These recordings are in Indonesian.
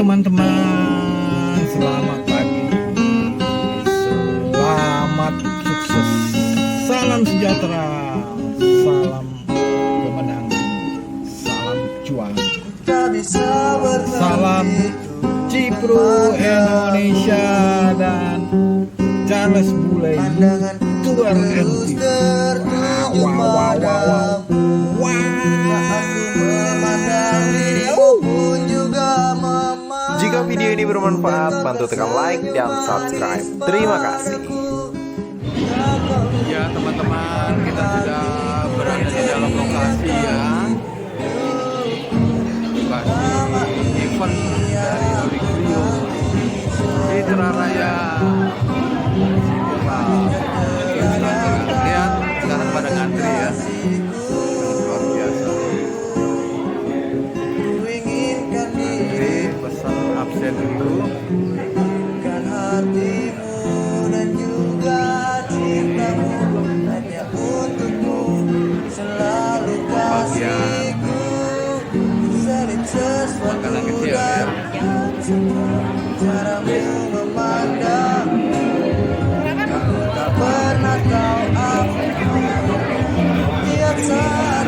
teman-teman, selamat pagi, selamat sukses, salam sejahtera, salam kemenangan, salam juang, salam Cipro Indonesia dan Charles Bule Tour MT. Jika video ini bermanfaat, bantu tekan like dan subscribe. Terima kasih. Ya teman-teman, kita sudah berada di dalam lokasi ya. Lokasi event dari Olimpio di Teraraya. Lihat sekarang pada ngantri ya. Luar biasa. Ngantri pesan absen dulu. Makanan kecil ya. Caramu memandang, tak pernah kau tiap saat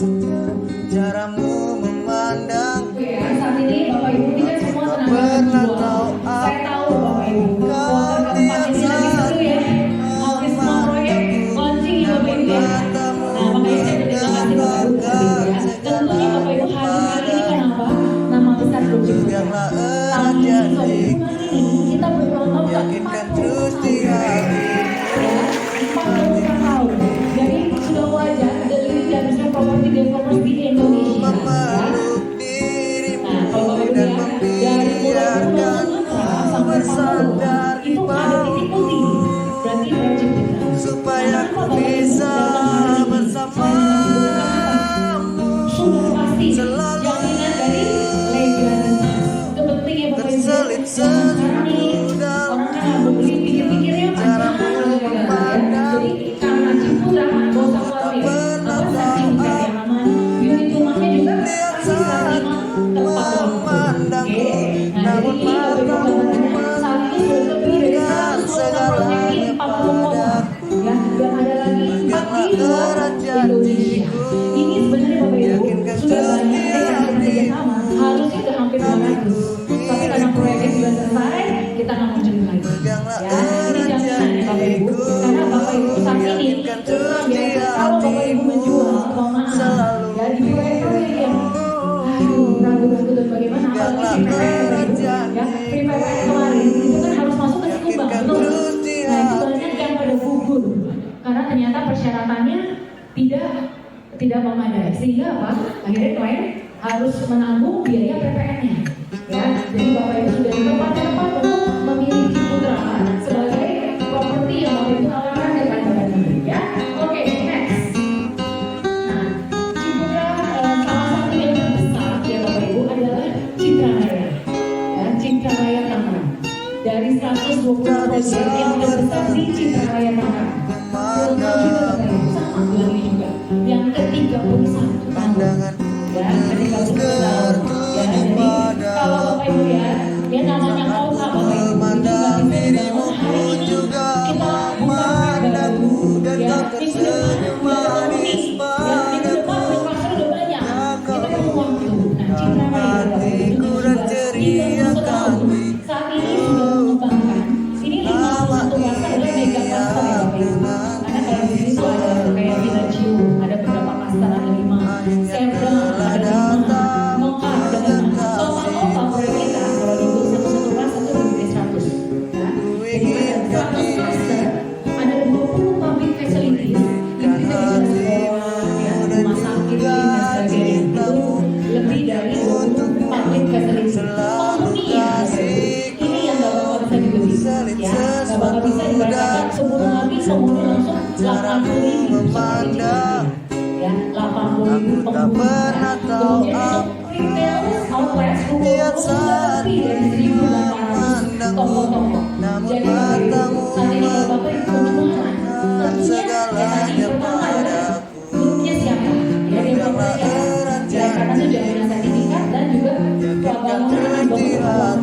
memandangku, caramu memandang. Oke, saat ini Bapak Ibu ini kan semua tenaga berjuang. Saya tahu Bapak Ibu program keempat ini lagi seru ya. Hampir semua proyek launching ya Bapak Ibu ya. Nah makanya saya berterima kasih Bapak Ibu ya. Tentunya Bapak Ibu hari ini kenapa? Nama besar berjuang. Tahun ini Bapak Ibu kita berulang tahun Yakinkan terus di hati. 40 tahun. Jadi sudah wajar dari Indonesia Property Developers di Indonesia. Memeluk dirimu Nah, kalau Bapak Ibu dan ya, dari mulai membiarkan sampai bersandar di itu ada titik putih. Berarti project kita. supaya ku bisa bersamamu. Sudah pasti Selalu jaminan dari legalitas. Itu penting ya Bapak Ibu. terselip Sekarang ini orang kan beli pikir-pikirnya macam-macam ya. Jadi karena Ciputra gak usah khawatir. Apa sertifikat yang aman. Unit rumahnya juga bisa terima tepat waktu. Oke. Nah jadi Bapak Ibu teman-teman saat ini sudah lebih dari 100 proyek di 40 kota. Ya, dan ada lagi 4 di luar Indonesia. Ini sebenarnya Bapak Ibu sudah banyak tekad kerjasama. Harusnya sudah hampir 200. Tapi karena proyeknya sudah selesai, kita nggak mau lanjut lagi. Ya, ini jaminan ya Bapak Ibu. Karena Bapak Ibu saat ini terus ya, kalau Bapak Ibu menjual keuangan ya di proyek-proyek yang ragu-ragu dan bagaimana apalagi di PPR ya PPR kemarin itu kan harus masuk ke Sikumbang betul. Nah itu banyak yang pada gugur karena ternyata persyaratannya tidak memadai sehingga apa akhirnya klien harus menanggung biaya PPN-nya ya. Jadi Bapak Ibu sudah di tempat-tempat untuk memilih Ciputra sebagai properti yang Bapak Ibu tawarkan kepada Bapak Ibu ya. ya, ketika betul tahu. Ya, jadi kalau Bapak Ibu ya namanya kota Bapak Ibu itu nggak bisa dibangun hari ini kita buka baru, ya minggu depan udah ada uni, ya minggu depan infrastruktur udah banyak, kita perlu waktu. Nah, Citra Raya Bapak Ibu juga kita setahun saat ini sudah mengembangkan. Ini 51 pasar adalah mega pasar ya Bapak Ibu. Karena kalau di sini tuh ada kayak Villaggio, ada beberapa pasar, ada 5, Sebrang ada 5, Mekar ada 5. Total proyek kita kalau dihitung satu pasar itu lebih dari 100. Ya. Jadi pada 100 pasar ada 20 public facilities yang kita bisa sekolah, ya, rumah sakit dan sebagainya. Itu lebih dari 20 public facilities. Komuni ya, ini yang gak bakal bisa dibeli, ya, gak bakal bisa dikatakan sebelum habis penghuni langsung 80.000 seperti itu, ya, 80.000 penghuni. Kemudian untuk retail outlet lebih dari 1.800 toko-toko. Jadi saat ini kalau Bapak Ibu jualan, tentunya ya tadi pertama adalah grupnya siapa, ya developer siapa, ya karena itu jaminan sertifikat dan juga bangunan dokumen.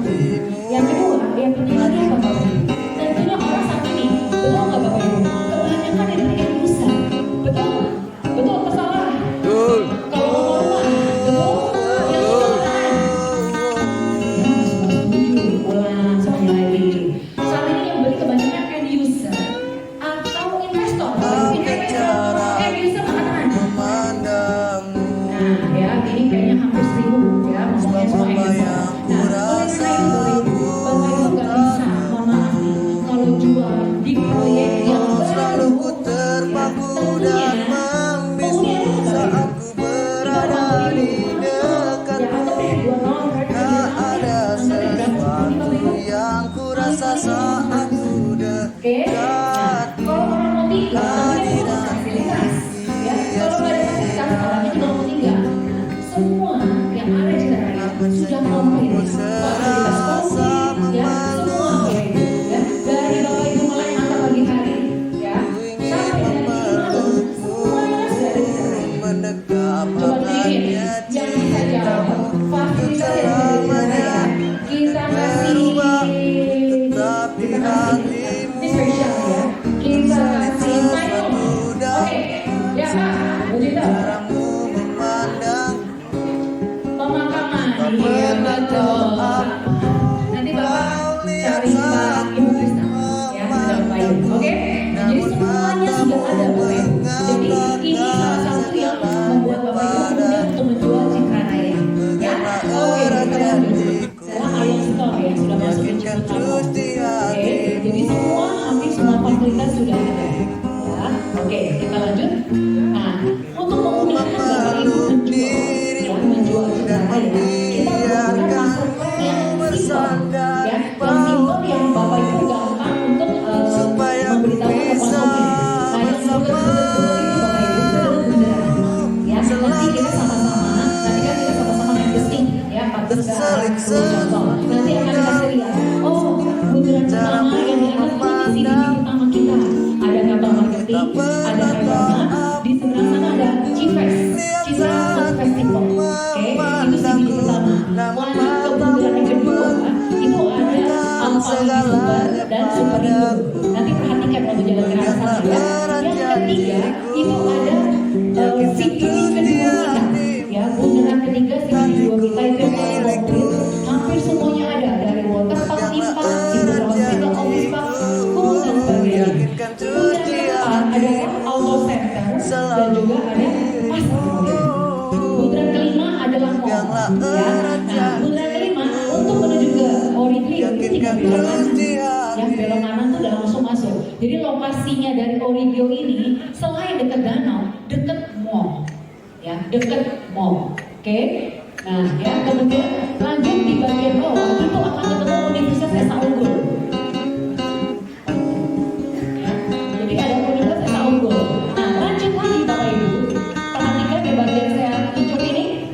Yang kedua, yang penting lagi apa Bapak Ibu? Tentunya orang saat ini, betul nggak Bapak Ibu? Kebanyakan yang mereka usaha, betul? Betul atau salah? Betul. Kalau mau rumah, betul? Yang jualan, ya setuju. Ulang semuanya lagi. Saat ini yang beli kebanyakan end user atau investor. Investor, end user mana? Nah, ya ini kayaknya hampir 1.000 ya, ngomongnya semua end user. Nah, oleh karena itu Bapak Ibu nggak bisa, mohon maaf nih, kalau jual di proyek yang baru, ya tentunya penghuni ada berapa? Kita mau beli ya atau deh 2 tahun berarti anggaran berapa? yang kurasa saat udah Oke, nah kalau orang mau tinggal, tapi kan butuh fasilitas, ya. Kalau nggak ada fasilitas, orangnya juga mau tinggal. Nah, semua yang ada di Citaraya sudah komplit, fasilitas komplit, ya, semua Bapak Ibu, ya. Dari Bapak Ibu mulai antar pagi hari, ya, sampai dengan ini malam, semuanya sudah ada di Citaraya. Coba pilih yang bisa jawab fasilitas yang ada di Citaraya. Kita kasih ini spesial ya. Kita kasih time. Oke, ya Pak, begitu. Pemakaman, iya betul. Nanti Bapak cari Pak Ibu Krisna, ya ada Bapak Ibu. Oke, jadi semuanya sudah ada Bapak Ibu. Jadi ini salah satu yang membuat Bapak Ibu kemudian untuk menjual Citra Raya. Ya, oke kita lanjut. Sekarang Alliance Store ya sudah masuk ke Ciput. Oke, jadi hampir semua fasilitas sudah ada. Ya, oke kita lanjut. Nah, untuk memudahkan Bapak Ibu menjual Citra Raya, kita menggunakan master plan yang simpel, ya, yang simpel yang Bapak Ibu gampang untuk memberitahu ke konsumen. Nah, yang juga betul-betul itu Bapak Ibu benar-benar. Ya, nanti kita sama-sama, nanti kan kita sama-sama investing, ya, 14 contoh. Nanti akan dikasih lihat. Oh, bundaran pertama yang di atas ini CCTV pertama kita. Ada kantor marketing, ada restoran, di seberang sana ada Cifes, Citra Food Festival. Oke, itu CCTV pertama. Lanjut ke bundaran yang kedua, itu ada Alfa Super dan Super Indo. Nanti perhatikan waktu jalan ke arah sana ya. Yang ketiga, itu ada CCTV kedua kita. Ya, bundaran ketiga CCTV kedua kita itu yang paling komplit. Hampir semuanya ada, dari water park, theme park, Citra Hospital, office park, school dan sebagainya. Bundaran keempat ada auto center dan juga ada pasar. Bundaran kelima adalah mall. Ya, nah bundaran kelima untuk menuju ke Origio itu tinggal belok kanan. Ya, belok kanan tuh udah langsung masuk. Jadi lokasinya dari Origio ini selain dekat danau, dekat mall. Ya, dekat mall. Oke. Nah, ya kemudian lanjut di bagian bawah itu akan ketemu Universitas Esa Unggul. Ya, jadi ada Universitas Esa Unggul. Nah, lanjut lagi Bapak Ibu, perhatikan di bagian saya tunjuk ini.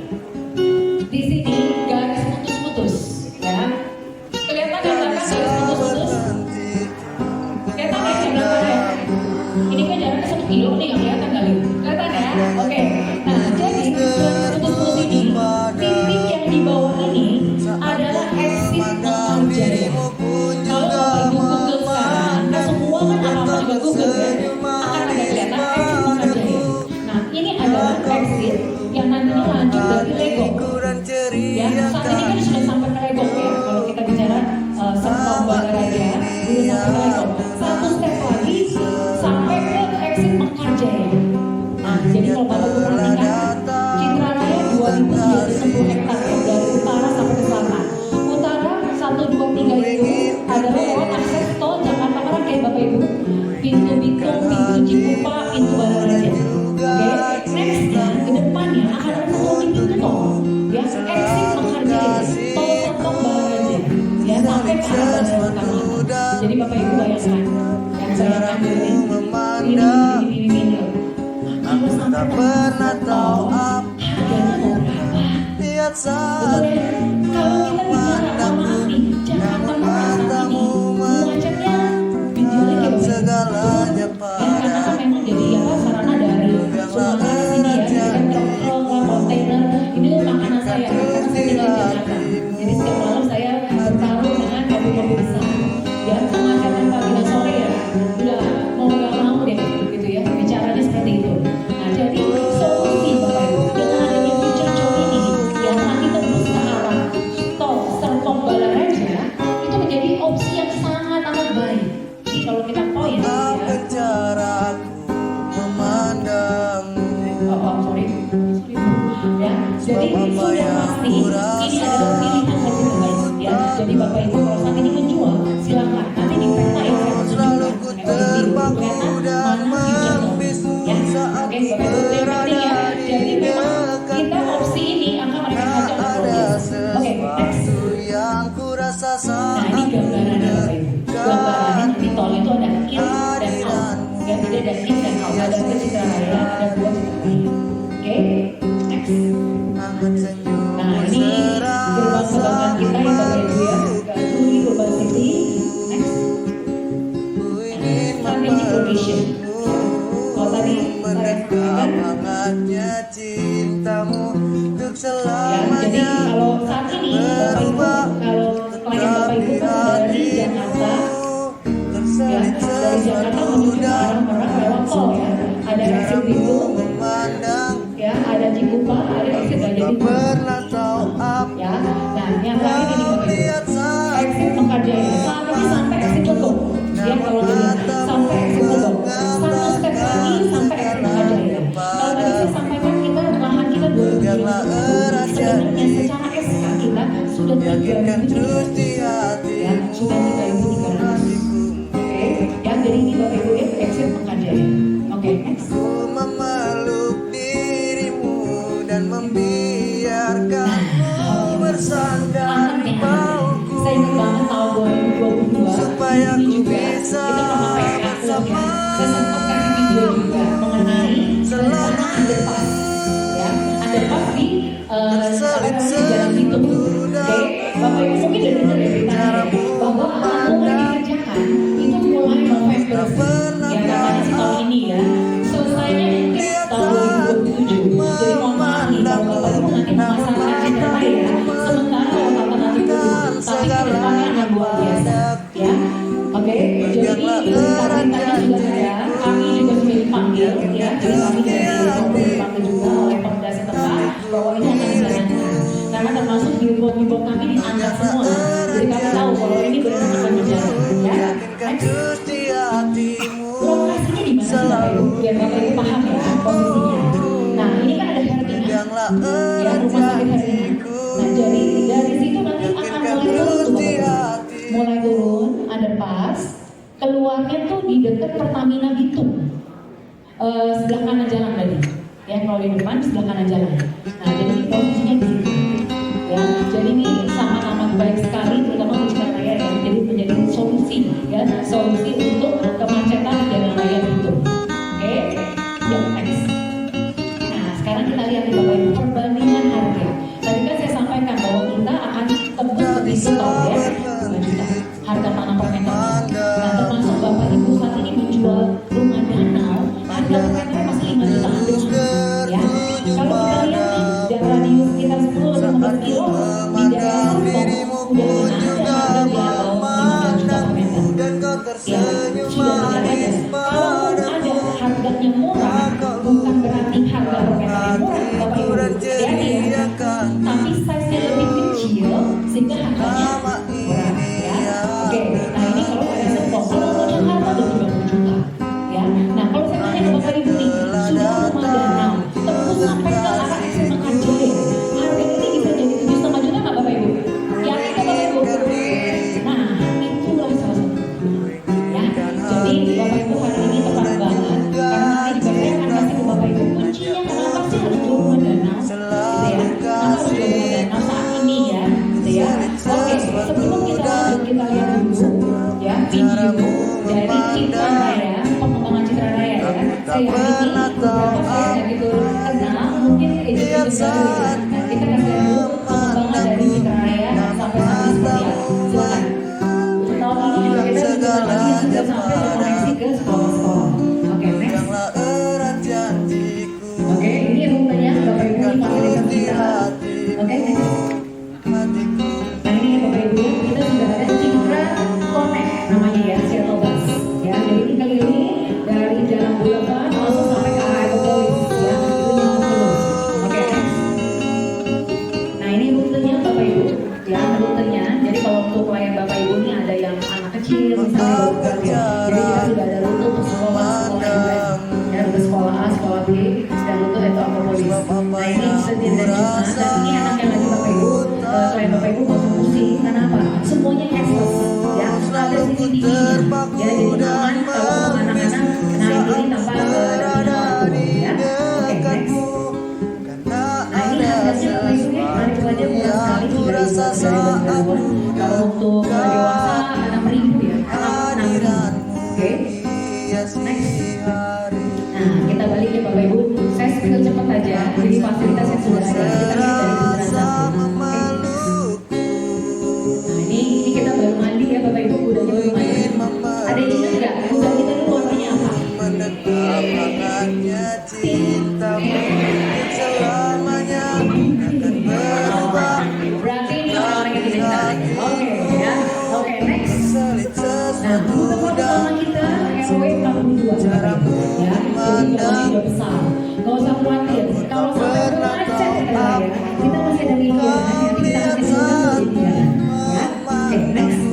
Di sini garis putus-putus, ya. Kelihatan nggak garis putus-putus? Kelihatan ya di belakang ya? Ini kan jaraknya 1 kilo nih, nggak kelihatan kali? Kelihatan ya? Oke. Nah, jadi garis putus-putus ini 60 hektar ya, dari utara sampai ke selatan. Utara 1, 2, 3 itu adalah lewat akses tol Jakarta Merak Bapak Ibu. Pintu Bitung, pintu Cikupa, pintu Balaraja. Oke, nextnya ke depannya akan ada satu lagi pintu tol. Ya, exit Menghargai, tol Serpong Balaraja. Ya, sampai ke arah Bandara Soekarno-Hatta. Jadi Bapak Ibu bayangkan, yang saya ambil ini. Kalau sampai pernah tahu harganya mau berapa? lihat Betul saat ya? Kalau kita bicara maaf nih, Jakarta Merak saat ini macetnya dijualnya kayak segalanya karena kan memang jadi sarana dari Sumatera ke sini ya, kan truk kontainer ini makanan saya karena saya tinggal di Jakarta. Jadi setiap malam saya bertarung dengan mobil-mobil besar. Ya kemacetan pagi dan sore ya, udah mau nggak mau deh gitu ya, bicaranya seperti itu. Nah jadi solusi Bapak Ibu dengan adanya future toll ini yang nanti tembus ke arah tol Serpong Balaraja itu menjadi opsi yang sangat amat baik. Jadi kalau kita poin ya. caraku memandangmu. Sorry. Ya, jadi sudah pasti ini adalah pilihan versi terbaik ya. Jadi Bapak Ibu kalau saat ini menjual silakan. Nanti di peta yang saya Selalu ku tunjukkan terpaku dan membisu ya. saat Oke, Bapak Ibu yang penting ya. Jadi memang kita opsi ini akan mereka saja ada Oke, next. sesuatu yang ku rasa Nah ini gambarannya Bapak Ibu. Gambarannya nanti tol itu ada in dan out. Ya tidak ada in dan out. Ada ke Citraraya, ada buah Citraraya. Oke, next. Nah ini gerbang kebanggaan kita ya Bapak Ibu ya. Gazuli Global City. Next. Strategic location. Kalau tadi saya sampaikan hangatnya cintamu untuk ya, selamanya. jadi kalau saat ini Bapak Ibu, kalau klien Bapak Ibu kan dari Jakarta ya, dari Jakarta menuju ke arah Merak lewat tol ya, ada exit Bitung ya, ada Cikupa, ada exit Gajah Timur Pernah tahu apa ya. Nah yang terakhir ini Bapak Ibu, exit Menghargai saat ini sampai exit Legok ya, kalau dilihat sampai exit Legok, satu step lagi sampai exit Menghargai. Kalau tadi saya sampaikan kita lahan kita 2007 sebenarnya secara SK kita sudah 3.000 terus di hati ya, sudah 3.300. Oke, ya jadi ini Bapak Ibu ya, exit Menghargai. Oke, next. Ku memeluk dirimu dan membiarkanmu bersandar di bauku. Saya ingat banget tahun 2022 Supaya ini ku juga bisa kita pernah PK bersama. saya sempat kasih video juga mengenai rencana underpass ya, underpass di Jalan Bitung. Oke, Bapak Ibu mungkin udah dengar ya beritanya bahwa mulai dikerjakan itu mulai November ya, katanya sih tahun ini ya, selesainya mungkin tahun 2027. Jadi mohon maaf nih kalau Bapak Ibu nanti memasarkan cerita ya, sementara waktu nanti dulu, tapi kedepannya akan luar biasa ya. Oke, jadi berita-beritanya sudah ada, kami juga sudah dipanggil ya, jadi kami dari dipanggil juga oleh Pemda setempat bahwa ini akan dijalankan. Karena termasuk billboard kami diangkat semua, jadi kami tahu kalau ini benar-benar akan berjalan ya. Next. Lokasinya di mana sih Bapak Ibu? Biar Bapak Ibu paham ya posisinya. Nah ini kan ada Hertina, ya rumah sakit Hertina. Nah jadi dari situ nanti akan mulai turun tuh Bapak Ibu. Mulai turun underpass, keluarnya tuh di dekat Pertamina Bitung, sebelah kanan jalan tadi. Ya kalau di depan sebelah kanan jalan. Nah jadi posisinya di situ. Ya jadi ini sangat amat baik sekali, terutama untuk jalan raya ya. Jadi menjadi solusi ya, solusi untuk kemacetan di jalan raya Bitung. Oke, yang next. Nah sekarang kita lihat nih Bapak Ibu perbandingan harga. Tadi kan saya sampaikan bahwa kita akan tembus ke pintu tol ya, 2 juta harga tanah per meter. Nah termasuk Bapak Ibu saat ini menjual rumah danau, harga per meter masih 5 juta ya. Kalau kita lihat nih dan radius kita 10 atau 15 kilo di daerah Serpong udah ada harga di bawah 5 juta per meter ya, sudah tidak ada. Kalaupun ada harganya murah, bukan berarti harga per meter yang murah Bapak Ibu, hati-hati ya, tapi size-nya lebih kecil sehingga harganya murah ya. Oke, nah ini kalau ada Serpong, kalau mau Jakarta udah 30 juta ya. Nah kalau saya tanya ke Bapak Ibu nih, sudah rumah danau tembus sampai ke arah exit Menghargai, harga ini harus juga bergantung saat ini ya, gitu ya. Oke, sebelum kita lanjut kita lihat dulu ya video dari Citra Raya, pengembangan Citra Raya ya. Saya hari ini beberapa saya nggak gitu kenal, mungkin itu baru ya. Nah, kita kasih lihat dulu pengembangan dari Citra Raya sampai saat ini seperti apa. Silakan. Untuk tahun ini juga kita sebentar lagi sudah sampai koneksi ke sekolah-sekolah. Oke, next. Janganlah erat janjiku Oke, ini rutenya Bapak Ibu di fasilitas kita. Oke, next. hatiku. Nah ini Bapak Ibu, kita sudah ada Citra Connect namanya ya, shuttle bus. Ya, jadi ini keliling dari Jalan Boulevard langsung sampai ke arah Ekopolis ya, itu yang terus. Oke, next. Nah ini rutenya Bapak Ibu, ya rutenya. Jadi kalau untuk klien Bapak Ibu ini ada yang anak kecil misalnya baru kerja, jadi kita sudah ada rute untuk sekolah-sekolah juga. Ya, rute sekolah A, sekolah B, dan rute itu Ekopolis. Nah ini Senin dan Jumat, dan ini anak yang lagi Bapak Ibu, klien Bapak Ibu nggak usah pusing. Kenapa? Semuanya cashless, ya ada CCTV-nya, ya jadi aman kalau untuk anak-anak. Nah ini tanpa ada pintu ya. Oke, next. Nah ini harganya Bapak Ibu ya, harganya murah sekali, 3.000. Kalau untuk dewasa 6.000 ya, 6.000. Oke, next. Nah kita balik ya Bapak Ibu, saya spill cepat aja. Jadi fasilitas yang sudah ada kita lihat dari bundaran satu. Oke. Nah ini kita baru mandi ya Bapak Ibu, kudanya baru mandi. Ada yang ingat nggak? Kuda kita dulu warnanya apa? Menetap hangatnya cintamu selamanya akan berubah. Berarti ini orang-orang yang tidak kita. Oke ya. Oke, next. Selit Nah, rute pertama kita RW 42 ya. Jadi jalannya udah besar. Gak usah khawatir. Kalau sampai macet ya, kita masih ada media. Nanti kita akan disebut jadi jalan. Ya. Oke, next.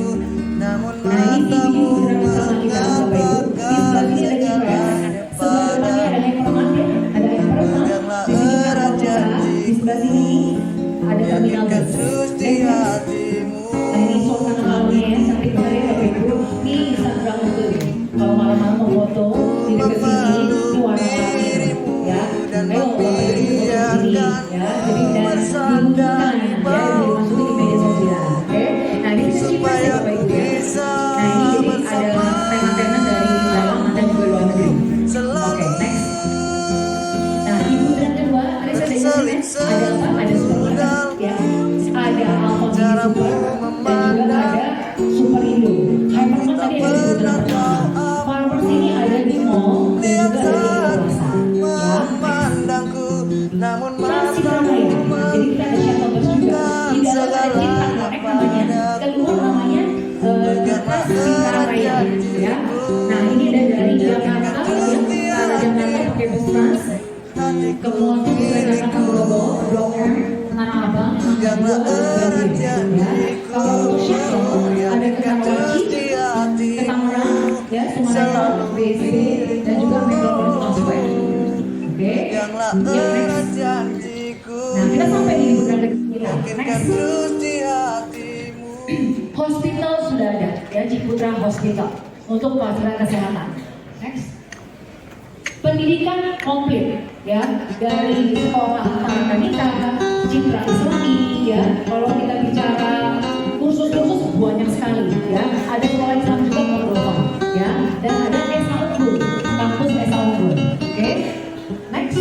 namun Nah, ini video beneran bersama kita Bapak Ibu. Di sebelah sini ada Cipres. Sebelah depannya ada Hypermart ya. Ada Hypermart. Di sini kantor kita. Di sebelah sini ada terminal bus. terus di Next. hatimu. Nah ini suasana malamnya ya, cantik banget ya Bapak Ibu. Ini Instagram tuh, kalau malam-malam mau foto di dekat sini, ini warna-warni ya. Ayo Bapak Ibu foto di sini ya. Jadi dan diumumkan ya, dimasukin di media sosial. Oke. Nah di sini Cipres ya Bapak Ibu ya. Nah ini jadi ada tema-tema dari dalam dan juga luar negeri. Oke, next. Nah di bundaran kedua, tadi saya udah jelasin ya, ada apa? Ada supermarket ya. Ada Alfamidi Super dan juga ada Superindo. Hypermart tadi ada di bundaran pertama. Farmers ini ada di mall dan juga ada di Plaza. Ya, Memandangku namun Trans Citra Raya. Jadi kita ada shuttle bus juga. Di dalam ada Citra Connect namanya. Keluar namanya Trans Citra Raya. Ya. Nah ini ada dari Jakarta yang ke arah Jakarta pakai bus Trans. Ke mall juga Jakarta Grogol, Blok M, Tanah Abang, Mangga 2, ya. Kalau untuk shuttle ada ke Karawaci, ke Tangerang, ya, Sumatera, BSD, dan juga Metropolitan Square. Oke, Janganlah ya, erat next. janjiku. Nah kita sampai di bundaran ke-9. Mungkinkan Next. terus di hatimu. Hospital sudah ada, ya Ciputra Hospital untuk pelayanan kesehatan. Next. Pendidikan komplit, ya dari sekolah Tarakanita, Citra Islami, ya. Kalau kita bicara kursus-kursus banyak sekali, ya. Ada sekolah Islam juga Cordova, ya. Dan ada Esa Unggul, kampus Esa Unggul. Oke, next.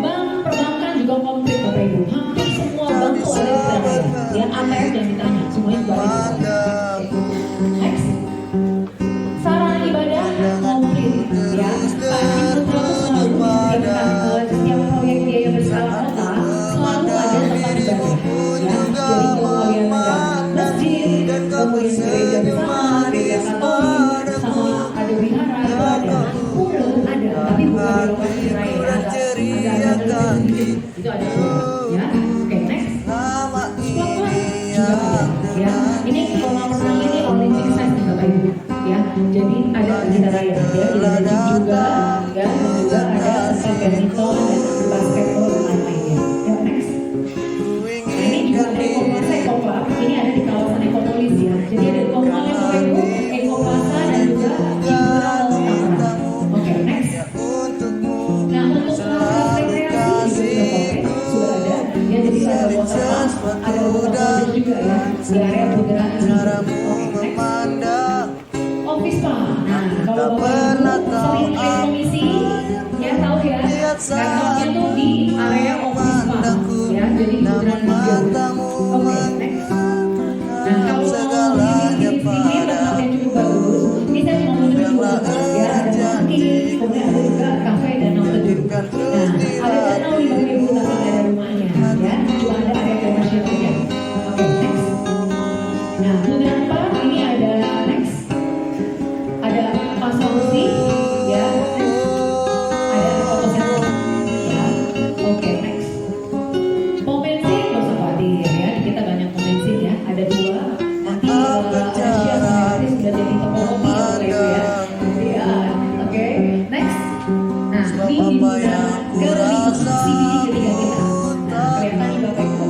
Bank perbankan juga komplit Bapak Ibu. Hampir semua bank tuh ada di sana, ya. ATM yang ditanya, semuanya juga ada di sana. Oke. Next. Sarana ibadah komplit, ya. Pak Ciputra tuh selalu menyediakan setiap proyek biaya berskala kota selalu ada tempat ibadah, ya. Jadi kalau kalian ada masjid, kemudian gereja besar, gereja Katolik, sama ada wihara itu ada, pura ada, tapi bukan di lokasi raya, agak sedikit, itu ada pura, ya. Oke, next. Nama Sekolah ini juga ada, ya. Ini kolam renang ini Olympic size nih Bapak Ibu, ya. Jadi ada Citra Raya, ya. Ada gym juga, ya. Dan juga ada badminton dan basketball dan lain-lainnya. Ya, next. Nah ini juga ada Ekoplaza Ekoclub. Ini ada di kawasan Ekopolis ya. Jadi ada Ekoclub Bapak Ibu, Ekoplaza dan juga Citra Mall Tangerang. Oke, next. untukmu. Nah untuk fasilitas rekreasi juga sudah ada. Ya waterpark, ada waterpark juga ya di area bundaran ini. Caramu Oke, next. memandang Office Park. Nah, kalau Bapak Ibu sering naik komisi, ya tahu ya. Kantornya tuh di area Office Park, ya. Jadi di bundaran 3. Oke, next. Nah, kalau mau ini tempatnya cukup bagus, ini saya cuma menunjuk ya ada parking, kemudian ada juga kafe dan teduh. Nah, ada danau di Bapak Ibu tapi nggak ada rumahnya, ya. Cuma ada area komersial aja. Oke, next. Nah, bundaran 4 ini ada next. Ada pasar musik, ya, next. Ada foto center, ya. Oke, next. Pom bensin nggak usah khawatir ya, kita banyak pom bensin ya. Ada 2. Nanti ada share gratis sudah jadi toko kopi ya Bapak Ibu ya. Nanti ya. Oke, next. Nah, ini di bundaran kelima CBD ketiga kita. Nah, kelihatan nih Bapak Ibu.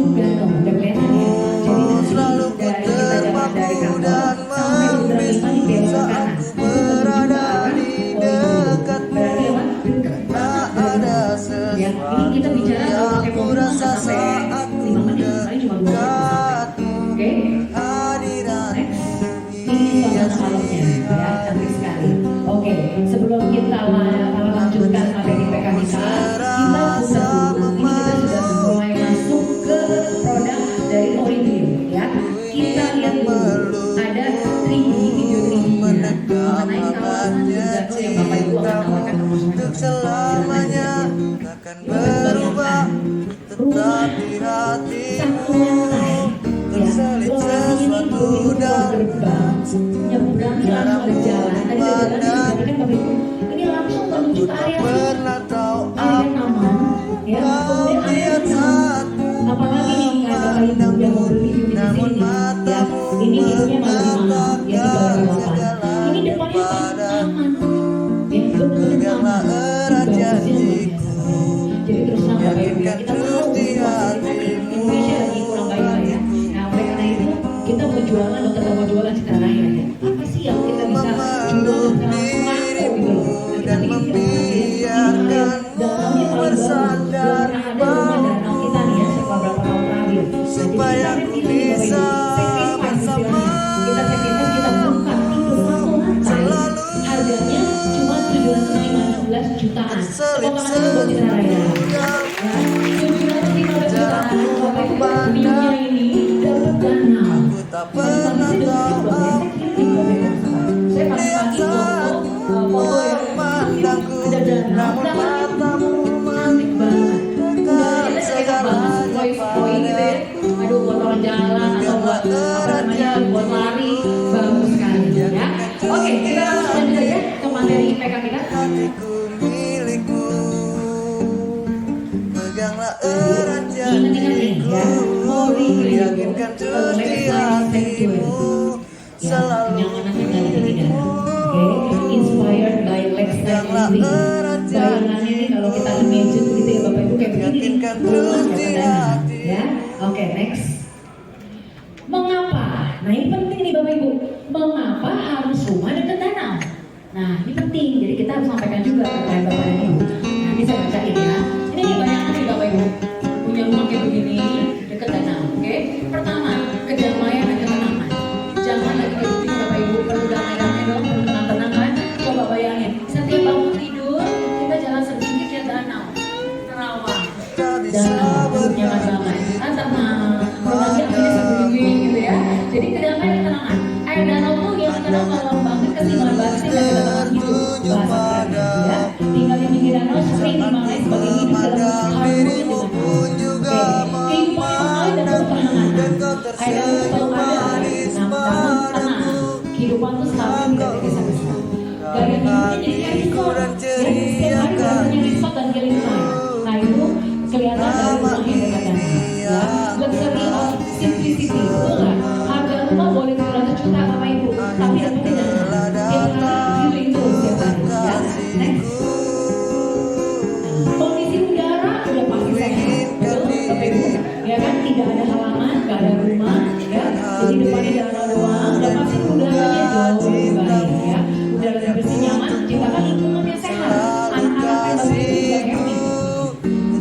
Udah dong, udah kelihatan ya. Jadi nanti kita jalan dari kantor sampai bundaran 5 di belok kanan. berada di dekat. Berarti apa? Dekat banget. Ya, ini kita bicara kalau pakai mobil nggak sampai 5 menit, paling cuma 2 menit sampai. Oke, next. Ini suasana malamnya, ya, cantik sekali. Oke, sebelum kita lanjutkan materi PKK kita putar dulu. Ini kita sudah mulai masuk ke produk dari Oriflame, ya. Kita lihat dulu ada 3D video 3D-nya mengenai kawasan Lugano yang Bapak Ibu akan tawarkan ke konsumen. Untuk selamanya takkan berubah, tetap di hati. Satu lantai, ya, lokasinya ini berbeda gerbang, nyebrangnya langsung ada jalan, ada jalan yang kan Bapak Ibu, ini langsung menuju ke area Pernah tahu area taman, ya, kemudian area taman, apalagi nih kalau Bapak Ibu udah mau beli unit di sini, ya, ini unitnya malah lebih mahal, ya di bawah 8. Ini depannya taman, ya, benar-benar taman, bagusnya luar biasa. Jadi terus terang Bapak Ibu ya, kita tahu situasi Indonesia lagi kurang baik lah ya. Nah oleh karena itu kita mau jualan atau tetap mau jualan Citra Raya ya. Apa sih yang kita bisa jual secara laku gitu loh. Nanti kita membiarkan danaunya paling bagus. Belum pernah ada rumah danau kita nih ya setelah berapa tahun terakhir. supaya Jadi ku kita pilih Bapak bisa Ibu. Sacrifice istilahnya. Kita sacrifice, kita buka pintu satu lantai. Harganya cuma 715 jutaan. Tepuk tangan dulu buat Citra Raya. Ya, 715 jutaan. Bapak Ibu view-nya ini dapat danau. tak Pagi-pagi pernah saya udah tahu Bapak ya, saya kirim di Bapak Ibu. Saya pagi-pagi foto ya, ada danau, danaunya cantik banget. Udaranya segar banget, sepoi-sepoi gitu ya. Aduh, buat orang jalan atau buat apa namanya, buat lari, bagus sekali ya. Oke, kita langsung lanjut aja ke materi IPK kita. hatiku milikmu, peganglah erat Ingat-ingat nih ya, Oriflame yakinkan terus di hatimu, selalu kenyamanan tinggal di dalam. Oke, inspired by Lakeside Living. Bayangannya nih kalau kita imagine gitu ya Bapak Ibu kayak begini nih, rumah dekat danau ya. Oke, next. Mengapa? Nah ini penting nih Bapak Ibu. Mengapa harus rumah dekat danau? Nah ini penting. Jadi kita harus sampaikan juga kepada Bapak dan Ibu. Nah ini saya bacain ya. Ini nih bayangan nih Bapak Ibu. Punya rumah kayak begini dekat danau. Oke. Pertama, kedamaian dan ketenangan. Jangan lagi kayak begini Bapak Ibu. Perlu damai-damai dong. Perlu tenang-tenang kan. Coba bayangin. Setiap bangun tidur kita jalan sedikit lihat danau. Terawang. Danau. Duduknya mas damai. Tenang. Rumahnya akhirnya sebegini gitu ya. Jadi kedamaian dan ketenangan. Air danau tuh yang terkenal kalau banget kesimbangan batin dan ketenangan hidup. Bahasa kerennya ya. Tinggal di pinggir danau sering dimaknai sebagai hidup dalam harmoni dengan alam. Oke, kehidupan yang mengalir dan penuh ketenangan. Air danau selalu ada, namun tenang. Kehidupan tuh stabil tidak tergesa-gesa. Gaya hidupnya jadi kayak resort. Ya, setiap hari rasanya resort dan killing time. Nah itu kelihatan dari rumah yang dekat danau. Ya, luxury of simplicity, betul nggak? Harga rumah boleh 200 juta Bapak Ibu, tapi dapetnya danau. Tiap hari viewing terus tiap hari. Ya, next. Kondisi udara udah pasti sehat, betul Bapak Ibu? Ya kan, tidak ada halaman, nggak ada rumah, ya. Jadi depannya danau doang, udah pasti udaranya jauh lebih baik, ya. Udara yang bersih nyaman, ciptakan lingkungan yang sehat. Anak-anak Bapak Ibu juga happy.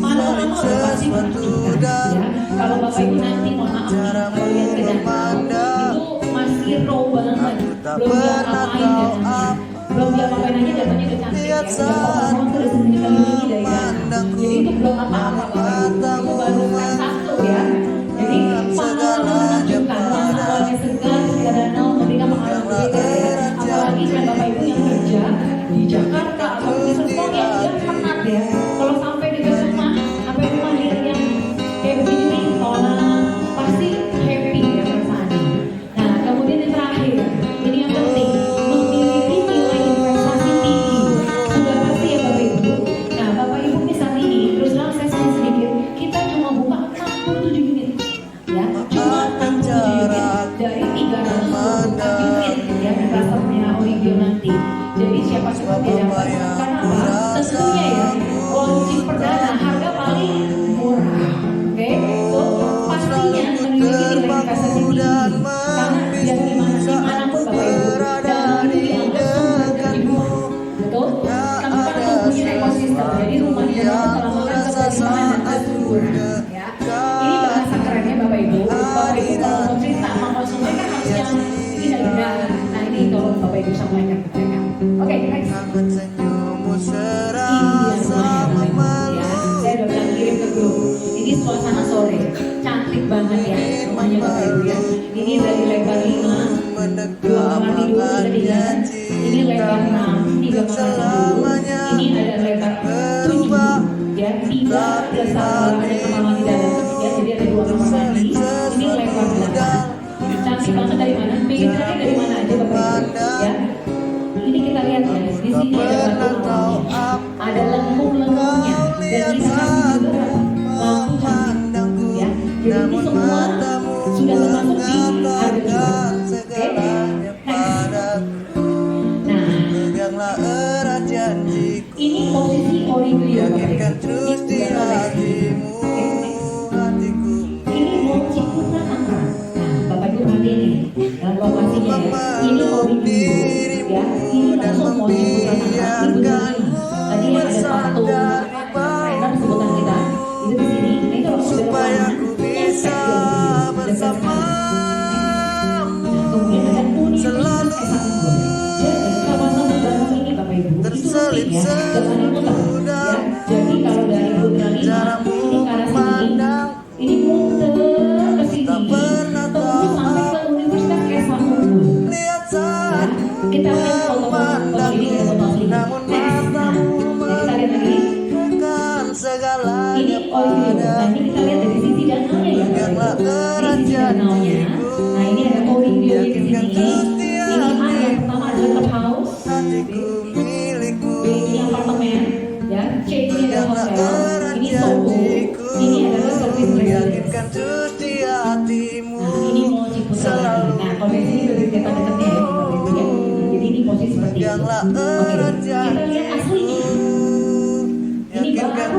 Panorama udah pasti menunjukkan, ya. kalau Bapak Ibu nanti mohon maaf nih, kalau lihat ke danau itu masih raw banget, belum diapa-apain dananya, belum diapa-apain aja dananya udah cantik ya, udah pohon-pohon sudah dikelilingi dari danau, jadi itu belum apa-apa Bapak Ibu, itu baru step 1 ya. Jadi pengalaman menunjukkan masa awalnya segar ketika danau ketika pengalaman berbeda ya, apalagi kan Bapak Ibu yang kerja di Jakarta atau di Serpong yang penat ya, kalau sampai dekat rumah, sampai rumah yang kayak begini nih, pasti happy ya perasaannya. Nah kemudian yang terakhir, ini yang penting, memiliki nilai investasi tinggi, sudah pasti ya Bapak Ibu. Nah Bapak Ibu nih saat ini, terus terang saya sedikit, kita cuma buka 67 unit, ya, cuma 67 unit dari 324 unit ya investornya Origio nanti. Jadi siapa suka dia dapat, karena apa? Tentunya ya, launching perdana harga paling murah. Oke, so pastinya memiliki nilai investasi tinggi karena yang dimanapun Bapak Ibu dan dianggap sumber dari rumah, betul? Tanpa tentunya ekosistem, jadi rumah di dalam telah menganggap kebersamaan dan kesuburan. Ya, ini bahasa kerennya Bapak Ibu. Bapak Ibu kalau mau cerita sama konsumen kan harus yang indah-indah. Nah ini tolong Bapak Ibu sampaikan ke mereka. Oke, next. Ini dia rumahnya Bapak Ibu. Ya, saya udah bilang kirim ke grup. Ini suasana sore, cantik banget ya rumahnya Bapak Ibu ya. Ini dari lebar 5, 2 kamar tidur tadinya. Ini lebar 6, 3 kamar tidur. Ini ada lebar 7, ya 3 plus ada kamar mandi dalam. Ya, jadi ada 2 kamar mandi. Ini lebar 8. Cantik banget dari mana? Bikinannya dari mana aja Bapak Ibu? Ya. Ini kita lihat ya, di sini ada batu awalnya, ada lengkung-lengkungnya, dan di sana juga lampu cantik, ya. Jadi ini semua sudah termasuk di harga jual. Oke, next. Nah, ini posisi Origio Bapak Ibu. Ini sudah next. Ini mau Ciputat Angkran. Nah, Bapak Ibu perhatiin nih, dalam lokasinya ya. Ini Origio. Ya, ini langsung mau Ciputat Angkran. Tadi ada patung trainer sebutan kita itu di sini. Nah, itu langsung belok kanan. Bersama. Nah, kemudian ada Universitas S1. Jadi kawasan danau ini Bapak Ibu itu unik ya, jalannya muter. Ya, jadi kalau dari Putra 5 ini ke arah sini, ini muter ke sini, terus sampai ke Universitas S1. Ya, kita lihat foto ini dari foto asli. Next, nah, kita lihat lagi. Ini Origio. Nah, ini kita lihat dari sisi danaunya ya. Dari sisi danaunya. Nah, ini ada Origio di sini. Ini A yang pertama adalah clubhouse. B ini apartemen. Ya, C ini adalah hotel. Ini Soho. Ini adalah service residence. Nah, ini mau Ciputat lagi. Nah, kalau di sini udah dekat-dekatnya ya. Jadi ini posisi seperti itu. Oke, kita lihat aslinya. Ini baru,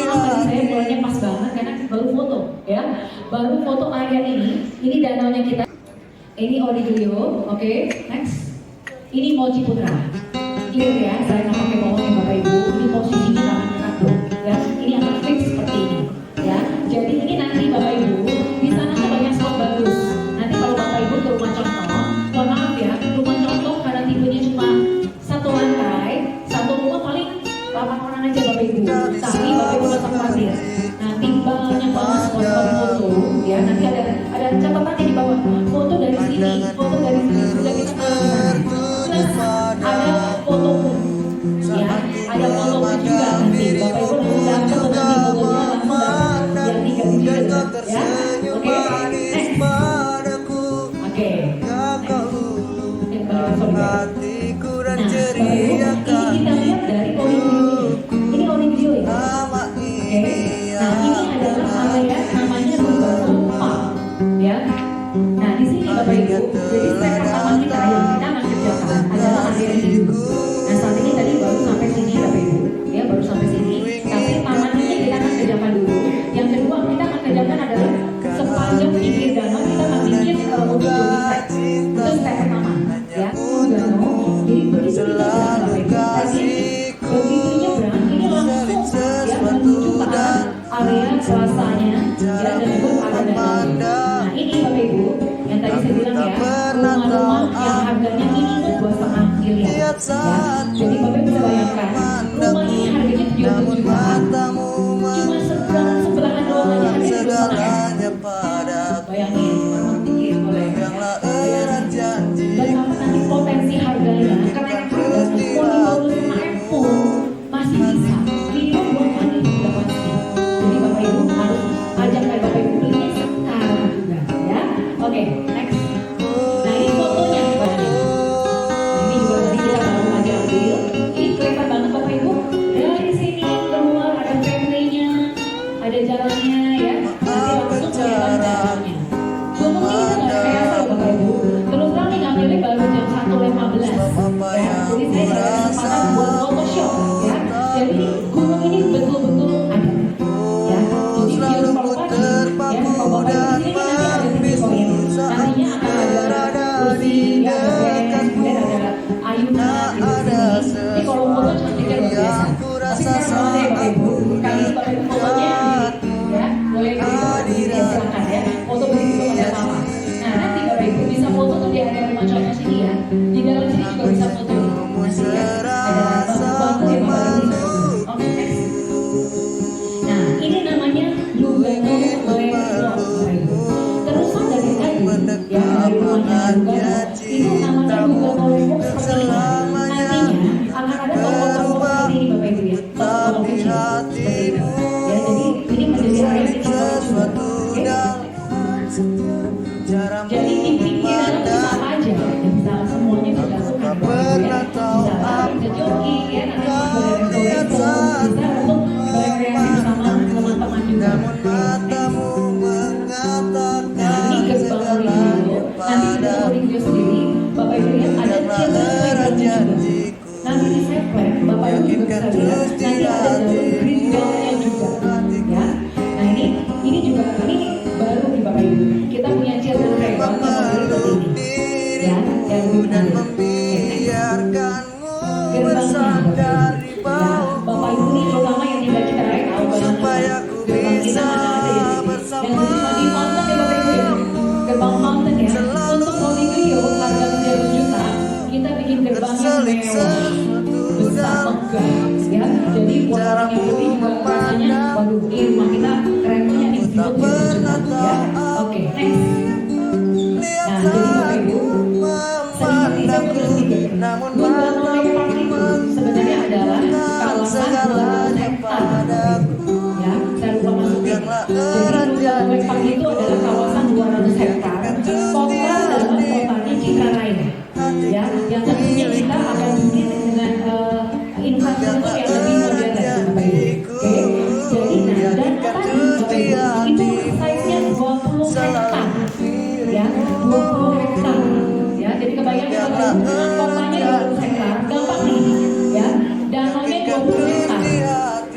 maaf tadi saya mulainya pas banget karena baru foto ya, baru foto area ini danaunya kita. Ini Origio, oke, next. Ini mau Ciputra, clear ya, saya nggak pakai bohong ya Bapak Ibu. Ini posisinya akan dekat tuh, ya. Ini akan fix seperti ini, ya. Jadi ini nanti Bapak Ibu di sana tuh banyak spot bagus. Nanti kalau Bapak Ibu ke rumah contoh, mohon maaf ya, rumah contoh karena tipenya cuma 1 lantai, 1 rumah paling 8 orang aja Bapak Ibu. Tapi Bapak Ibu nggak usah khawatir. Nanti banyak banget spot-spot foto, ya. Nanti ada catatannya di bawah. Foto dari sini, foto dari sini sudah kita taruh di sana. Plus ada foto booth, ya. Ada foto booth juga nanti. Bapak Ibu nanti dapat nanti fotonya langsung dari yang 3 juga, ya. Oke, next. Oke. Nah, Bapak Ibu, ini kita lihat dari Origio. Ini Origio ya. Oke. Nah, ini adalah area namanya Batu Park, ya. Nah, di sini Bapak Ibu, jadi step pertama kita yang kita akan kerjakan adalah area ini. Nah, saat ini tadi baru sampai sini Bapak Ibu, ya baru sampai sini. Tapi taman ini kita akan kerjakan dulu. Yang kedua kita akan kerjakan adalah sepanjang pinggir danau kita akan bikin untuk jogging track. Itu step pertama, ya. Danau. Jadi begitu kita jalan Bapak Ibu, tadi begitu nyebrang ini langsung ya menuju ke arah area rasanya ya, dan juga para danaunya. Nah ini Bapak Ibu yang tadi saya bilang ya, rumah-rumah yang harganya minimum 2,5 miliar ya. Jadi Bapak Ibu bisa bayangkan rumah ini harganya 70 juta, cuma sebelahan doang aja harganya 2,5 M. Bayangin, memang tinggi boleh ya. Betapa nanti potensi harganya, karena yang harga mau di bawah 5 M pun masih bisa minimum buat lagi dapat sih. Jadi Bapak Ibu harus ajak Bapak Ibu belinya sekarang juga ya. Oke, next. Nah ini fotonya gimana? Nah, ini juga tadi kita baru aja ambil. Ini kelihatan banget Bapak Ibu. Dari sini keluar ada pathway-nya, ada jalannya ya. Nanti langsung kelihatan jalannya. Gunung ini kita nggak rekayasa loh Bapak Ibu. Terus terang nih ngambilnya baru jam 1.15 ya. Jadi saya nggak ada kesempatan buat Photoshop ya. Jadi gunung ini betul-betul ada ya. Jadi view property ya. Kalau Bapak Ibu di sini nanti ada titik poin. Nantinya akan ada kursi ya, kemudian ada ayunan di sini. Ini kalau foto cantiknya luar biasa. Tapi sekarang deh Bapak Ibu, kali ini Bapak Ibu fotonya ya, boleh ya silakan ya. Foto begitu juga nggak apa-apa. Nah nanti Bapak Ibu bisa foto tuh di area rumah contoh sini ya. Di dalam sini juga bisa foto nih. Nanti ya ada bangku ya Bapak Ibu. Oke next. Nah ini namanya Lugano Lake Lodge Bapak Ibu. Terusan dari tadi ya dari rumahnya Lugano itu namanya Lugano Lake Lodge seperti ini. Nantinya akan ada toko-toko seperti ini Bapak Ibu ya. Toko-toko kecil seperti itu. Ya jadi ini menjadi area yang kita juga. Jadi di pinggiran bisa apa aja, ya, bisa semuanya tergantung kan ya. Bisa lari, bisa jogging ya, nanti bisa bisa untuk berekreasi bersama teman-teman juga. Nah ini gerbang Ringgio, nanti di dalam Ringgio sendiri, Bapak Ibu lihat ada children playground-nya juga. Nanti di Seplet, Bapak Ibu juga bisa lihat, nanti ada jalur green belt-nya juga, ya. Nah ini juga ini baru nih Bapak Ibu. Kita punya children playground yang mobil seperti ini, ya, yang menarik. Gerbangnya, ya, Bapak Ibu ini terutama yang tinggal di Cerai tahu banget gerbang kita mana ada ya sini. Dan cuma di Mountain ya Bapak Ibu ya, gerbang Mountain ya. Untuk Lodilio harga 300 juta, kita bikin gerbangnya mewah, besar, megah, ya. Jadi buat orang yang beli juga rasanya, waduh ini rumah kita keren punya nih untuk 300 juta, ya. Oke, next. Nah, jadi Bapak Ibu, sedikit saya punya sedikit. Lugano Lake Park itu sebenarnya adalah kawasan 200 hektar, ya. Saya lupa masukin. Jadi Lugano Lake Park itu adalah kawasan 200 hektar. Total dalam kotanya Citra Raya, ya. Yang tentunya kita akan bikin dengan infrastruktur yang lebih modern lagi, Bapak Ibu. Oke, jadi nah dan tadi Bapak Ibu itu size-nya 20 hektar, ya, 20 hektar, ya. Jadi kebayang Bapak Ibu, kotanya 20 hektar, gampang nih, ya. Danaunya 20 hektar.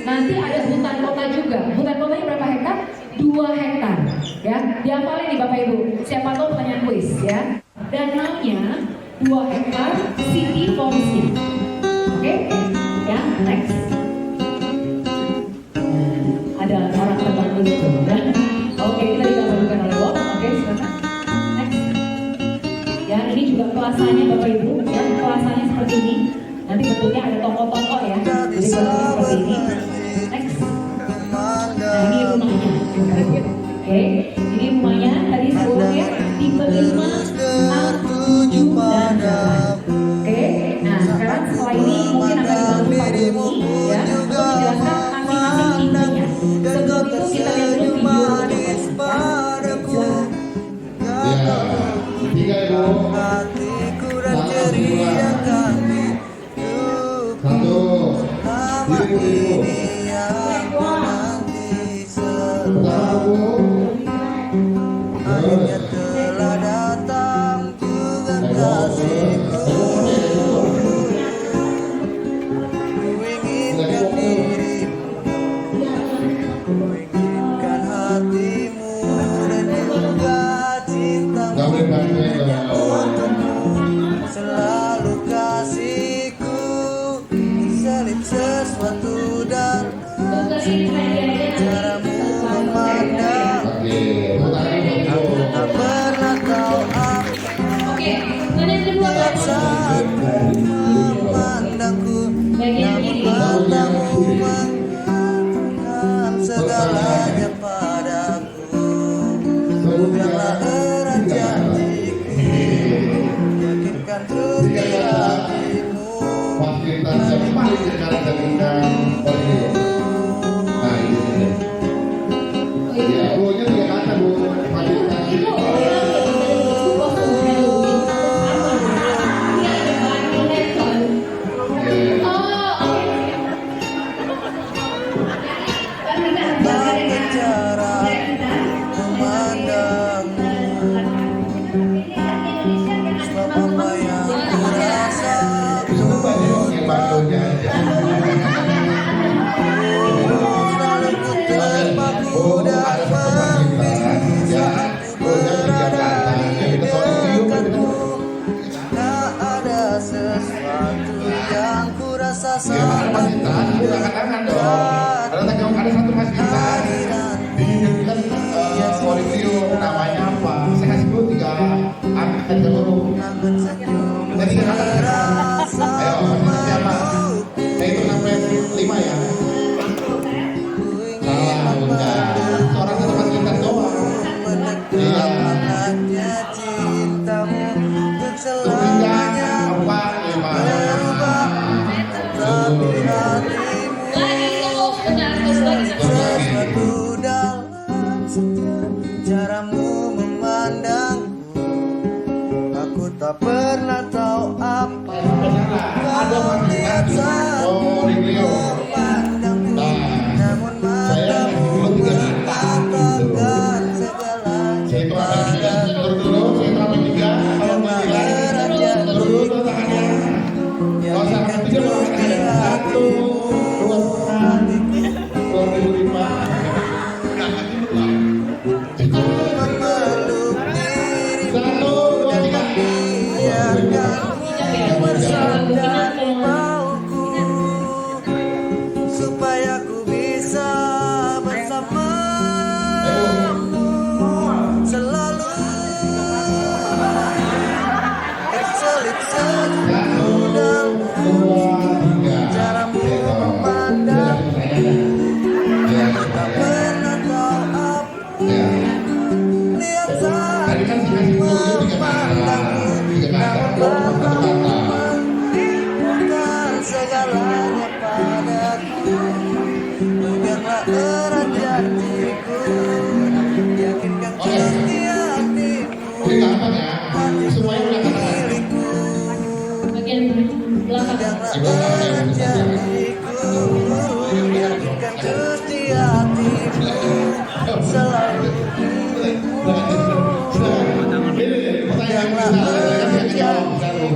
Nanti ada hutan kota juga. Hutan kotanya berapa hektar? 2 hektar, ya. Dihafalin nih Bapak Ibu. Siapa tahu pertanyaan kuis, ya. Danaunya 2 hektar, city forestry. Oke, ya, next. Ada orang terbang dulu tuh, ya. Oke, kita digambarkan oleh Bob. Oke, silakan. Next. Ya, ini juga kelasanya Bapak Ibu. Ya, kelasanya seperti ini. Nanti bentuknya ada toko-toko ya. Jadi bentuknya seperti ini. Next. Nah, ini rumahnya. Oke, ini rumahnya tadi sebelumnya tipe 5, 6, 7, dan 8. Oke, nah sekarang setelah ini mungkin akan dibantu Pak Bumi ya untuk menjelaskan masing-masing intinya. Sebelum itu kita lihat dulu videonya ya. Ya, tiga Ibu. Satu, ibu. Pertama Bu. yakinkan terus di hatimu. fasilitas yang paling dekat dengan Oreo. Nah ini nih. Ya, Bu-nya 3 kata Bu. Fasilitas Itu orang yang dari kostum Halloween sama. Dia ada banyak handphone. ya. Oh, oke. Kan kita Tak belajar jarak memandangmu, sebab apa yang kurasa Coba nih yang baksonya aja. selalu ku terpaku Oh, dan ada satu fasilitas ya. Bu-nya 3 kata. Jadi kita kalau video kan kita tak ada sesuatu yang kurasa ya, ada fasilitas, Bu angkat tangan dong. Ada satu fasilitas. Dijadikan Oreo namanya apa? Saya kasih dulu 3 angka dulu. Tadi 3 kata. Ayo, fasilitasnya apa? Saya hitung sampai 5 ya. Salah, Bunda. Orang satu fasilitas doang. Iya. Hangatnya cintamu untuk Ketiga, selamanya 4, 5. tapi hatimu lagi itu sebentar terus lagi. sesuatu dalam setiap caramu memandangku. Aku tak pernah tahu apa Ada fasilitas Oreo. memandangmu, namun Saya kasih dulu 3 kata gitu. mengatakan segalanya Saya hitung sampai 3, turun dulu, saya hitung sampai 3. Kalau mau bilang, turun dulu tuh tangannya. Kalau sampai 3 baru angkat tangannya. 1, 2, 2005. memeluk dirimu 1, 2, 3. biarkanmu bersandar di bauku supaya ku bisa bersamamu selalu terselip senyummu dalam caramu memandang. Tak pernah tahu apa lihat saat Tadi kan dikasih dulu 3 kata. 3 kata, satu kata. bukan segalanya padaku. Peganglah erat janjiku, yakinkan terus di hatimu. Jadi gampang ya, semuanya udah katakan. Milikku, Bagian belakang. peganglah erat janjiku, yakinkan terus di hatimu. Selalu Ini pertanyaan kita, saya kasih jawab sekarang.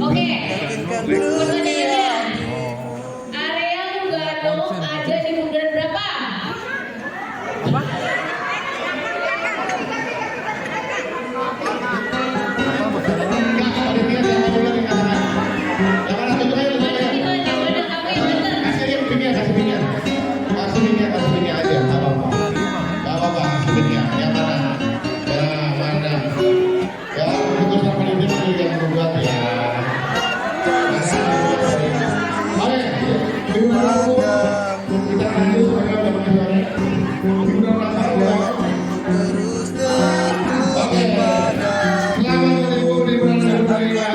Oke. yakinkan terus di hatimu. Area Lugano ada di bundaran berapa? Enggak, ada dia yang mau bilang di kanan. Yang mana tunjuk aja, tunjuk aja. Yang mana kamu yang benar? Kasih dia pinnya, kasih pinnya. Kasih pinnya aja, nggak apa-apa. Nggak apa-apa, kasih pinnya. Yang mana? Ya, mana? Ya, itu sama dia yang membuat ya. Oke, minggu lalu kita lanjut mereka udah pakai suara. Minggu lalu ya. Terus tertutup Oke, selamat liburan hari raya.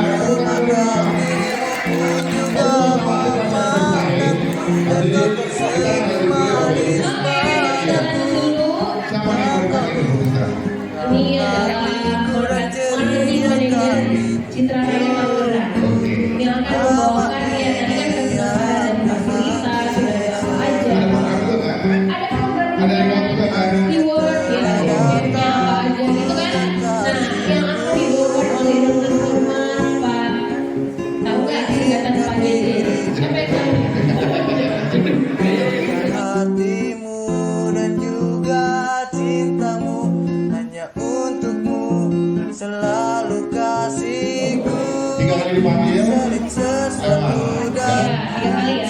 Siapa yang berbagi dulu sekarang? Ini adalah Marketing Manager Citra Raya Magelang yang akan membawakan ya tadi kan kegiatan dan fasilitas sudah ada apa aja. Ada program juga nggak? Ada program Ada yang juga kan? reward ya, rewardnya apa aja gitu kan. Nah, yang akan reward oleh Dr. Firman Pak, tahu nggak kegiatan Pak JJ? Siapa yang tahu? hatimu dan juga cintamu hanya untukmu selalu kasihku 3 kali dipanggil. selip sesuatu Ya, dan 3 kali ya.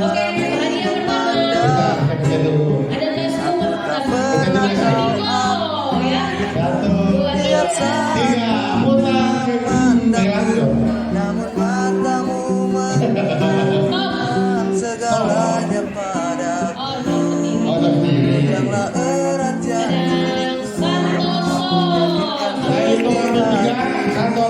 Oke, hadiah pertama Bentar, saya punya dulu. ada tes umum pernah tahu ya. 1, 3, putar. Saya lagi dong. namun matamu menunjukkan segalanya padaku. Oh, seperti Oh, sendiri. Peganglah erat janji ada Santoso. Saya hitung sampai 3. 1,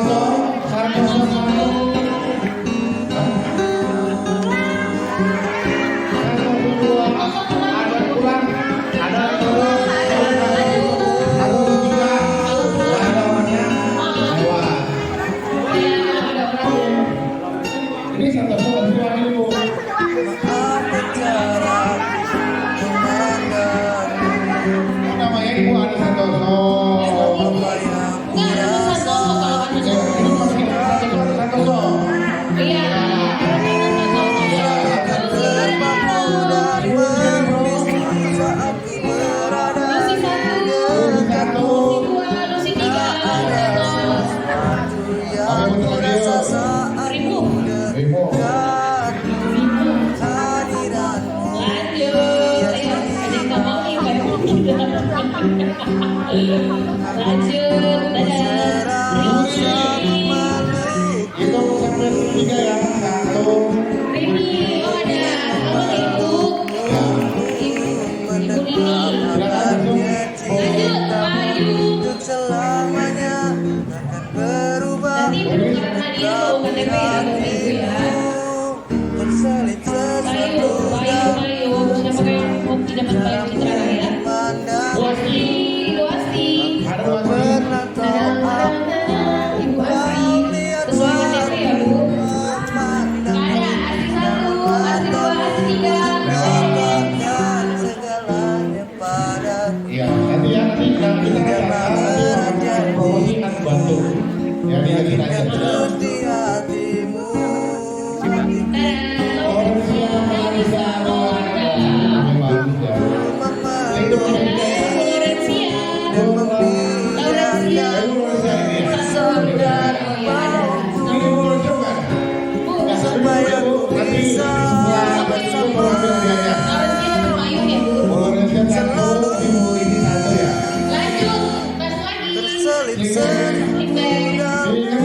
Ibu Ani Santoso. Enggak ada Santoso kalau ada Ibu masukin Santoso, ada Santoso. Iya, Lucy 1, Lucy 2, Lucy 3, Apa yang betul lagi? Ribu. Ibu. Lanjut, ayo ada yang ngomongin lanjut, dadah. Itu sampai 3 ya. 1. Rini, oh ada apa ibu? Ibu Rini. Silakan langsung. Lanjut, Bayu. Selamanya takkan berubah. Nanti penukaran hadiah bawa KTP ya, bapak ibu ya. Berselit Bayu, Bayu. Siapa yang mau dapat Bayu Citra ya? pandang Bu Asti. Ibu Asti. Ada Bu Asti. pernah tahu Dadah, Ibu Asti. Sesuai KTP ya bu. memandang Ada Asti 1, Asti 2, Asti 3. apakah segalanya padaku. Iya, nanti ya nanti kita akan promosi kan bantu. Ya dia kita aja. Terus di hatimu Orang siapa bisa warga. Bagus ya. Itu Ada Florencia. Laurencia. Saudara. Oh ya ada. Ini mau coba. Bu, Ya supaya Bu nanti setelah besok mau ambil hadiahnya. Laurencia sama Ayu ya bu. Bolehnya satu, Ibu ini 1 ya. Lanjut, pas lagi. terselip Ini Feedback. kasih ya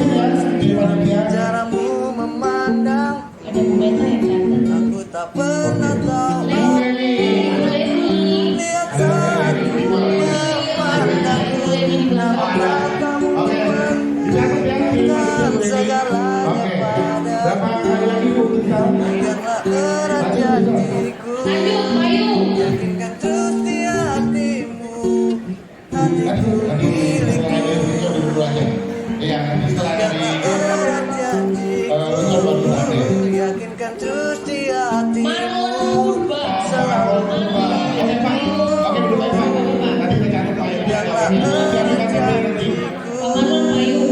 di panitia. caramu memandang. Ada Bu Beta yang cantik. Aku tak pernah tahu Leni. lihat saatmu memandangku. Nampaklah kamu Oke. Dicatat ya di menemukan segalanya Oke. pada Berapa kali lagi Bu kita? Biarlah erat janjiku. Lanjut, Bayu. Yakinkan terus di hatimu. Hatiku Tadi milikmu. setelah dulu aja. Iya, nanti setelah dari Erat janjiku. betul baru nanti. Yakinkan terus di hatimu. Marlon Purba. Oke Pak, oke dulu Pak. Nanti kita catat Pak. Biarlah Nanti erat kita nanti. janjiku. Marlon Bayu.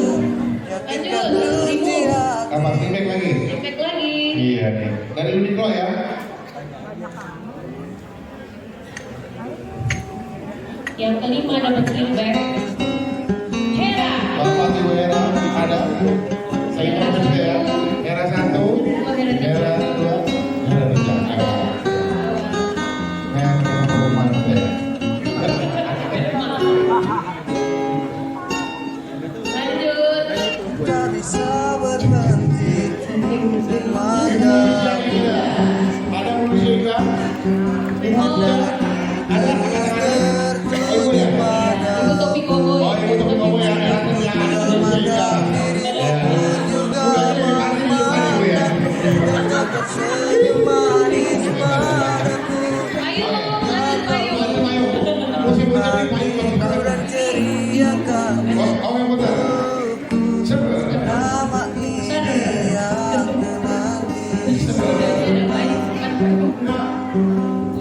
Yakinkan Lanjut, terus di Ribu. hatimu. Tambah feedback lagi. Feedback lagi. Iya nih. Dari Uniqlo ya. Yang kelima dapat feedback. Hera. Bapak Ibu Hera ada. Saya ingin juga ya. Hera 1, Oh, Hera 3. Hera 2, Hera 3. Hera rumah saya. Lanjut. Tak bisa berhenti memandang. Indonesia juga. Ada manusia juga. Indonesia. Ada anak-anak. Oh, Ibu ya. Ibu Topi Koboy. Oh, Ibu Topi Koboy ya. Ada Indonesia juga. Ya. Udah jadi party di depan Ibu ya. Tersenyum manis padaku. Ayo, lanjut Bayu. Ayo, musim-musim di payung kalau Dan sekarang. ceria kamu. Oh, yang betul. Sebenarnya. Nama ini yang menanti. Ada Bayu.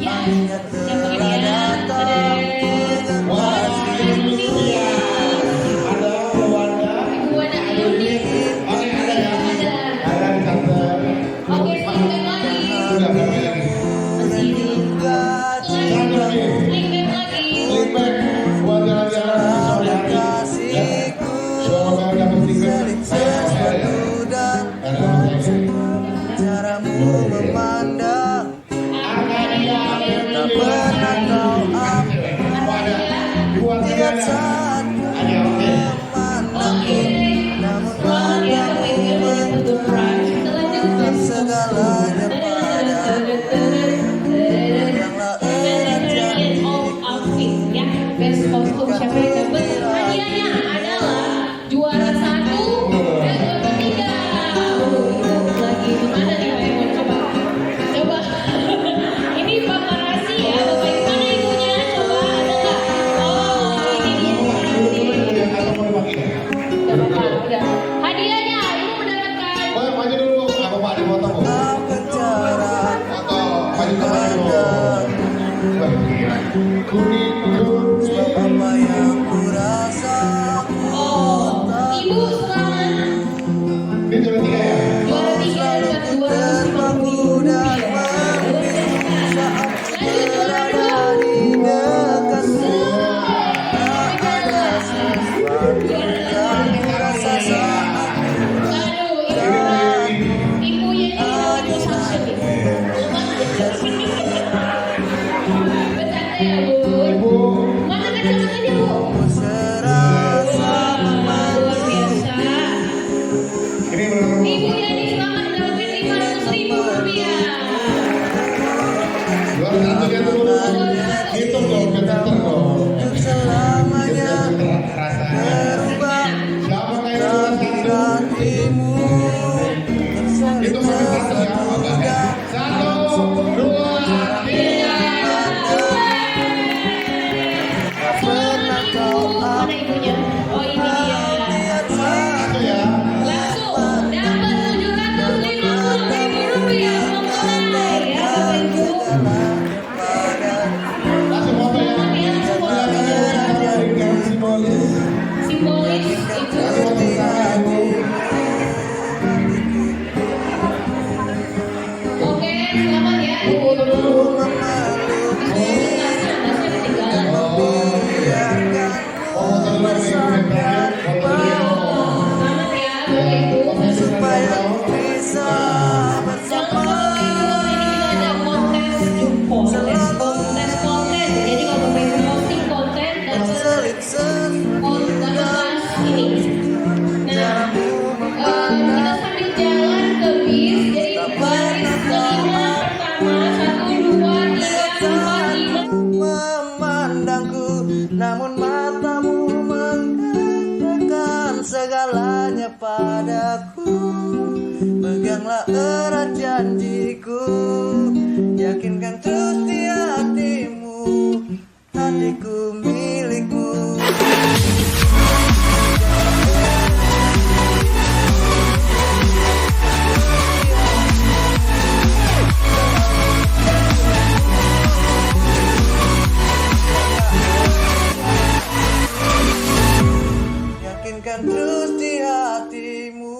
Ya, siapa ini ya? Ada. Wah, ini dia. Ada Wanda. Ibu Wana Ayuni. Oke, ada ya. Ada. Ada di tante. Oke, feedback lagi. Sudah berapa lagi? Masih. Satu lagi. Feedback lagi. Feedback buat jalan-jalan di sore hari. Ya. Semoga dapat tiket. Saya ya. Dan Ada nama saya. caramu memandang. Arkadia Tak pernah tahu apa ada. Buat lihat ada. saatmu Ada oke. memandang. Oke. Namun Selamat ya, Bapak Ibu yang betul prize. Kita lanjutkan. segalanya padaku. Biarlah erat Variant of outfit ya, best costume. Siapa yang dapat hadiahnya adalah juara 1 dan juara 3. Lagi gimana nih Pak Ibu? Coba ini paparazzi ya Bapak Ibu. Mana ibunya? Coba ada nggak? Oh ini dia. Atau mau dipakai? Gak apa-apa, udah. Hadiahnya ibu mendapatkan. Oh, maju dulu. Apa Pak di foto Bu? apa cara Foto maju ke mana dulu? Kuning kuning. ibu, mana ibunya? Oh ini dia. Satu ya. Langsung dapat 750.000 rupiah memulai ya Bapak Ibu. Langsung foto ya. Langsung foto ya. Berikan simbolis. Simbolis ibu. Langsung foto bersama ibu. Oke, selamat ya ibu. Nasnya ketinggalan. Oh, iya. Foto dulu nih, terakhir. Foto dulu. Selamat ya Bapak Ibu. supaya bisa Jangan lupa bersama. Bapak Ibu, ini kita ada kontes. Jadi kalau Bapak Ibu posting konten dapat Selip-selip kelas ini. Nah, kita sambil jalan ke bis. Jadi baris kelima pertama 1, 2, 3, 4, 5. memandangku, namun matamu mengatakan segalanya padaku. Peganglah erat janjiku, yakinkan terus di hatimu, hatiku milikmu. Yakinkan terus di hatimu.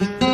Thank